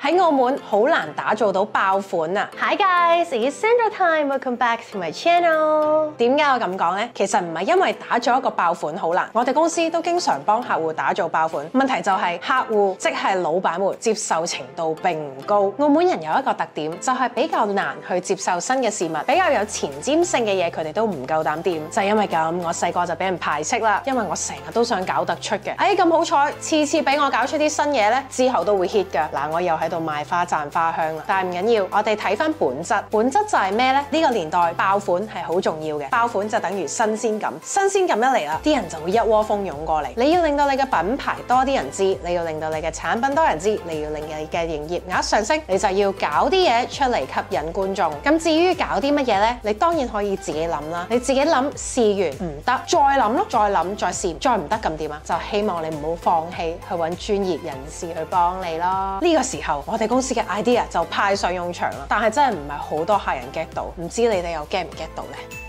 喺澳門好難打造到爆款啊 ！Hi guys, it's Sandra time. Welcome back to my channel. 點解我咁講呢？其實唔係因為打造一個爆款好難，我哋公司都經常幫客戶打造爆款。問題就係客戶即係老闆們接受程度並唔高。澳門人有一個特點，就係比較難去接受新嘅事物，比較有前瞻性嘅嘢，佢哋都唔夠膽掂。就係因為咁，我細個就俾人排斥啦，因為我成日都想搞突出嘅。咁好彩，次次俾我搞出啲新嘢咧，之後都會 hit 㗎。嗱，我又喺度賣花讚花香啦。但係唔緊要，我哋睇翻本質。本質就係咩咧？呢個年代爆款係好重要嘅，爆款就等於新鮮感。新鮮感一嚟啦，啲人就會一窩蜂湧過嚟。你要令到你嘅品牌多啲人知，你要令到你嘅產品多人知，你要令你嘅營業額上升，你就要搞啲嘢出嚟吸引觀眾。咁至於搞啲乜嘢咧？你當然可以自己諗啦。你自己諗，試完唔得，再諗咯，再諗，再試，再唔得咁點啊？就希望你唔好放棄，去揾專業人士去幫你咯。呢個時候，我哋公司嘅 idea 就派上用場啦。但係真係唔係好多客人 get 到，唔知你哋又 get 唔 get 到呢？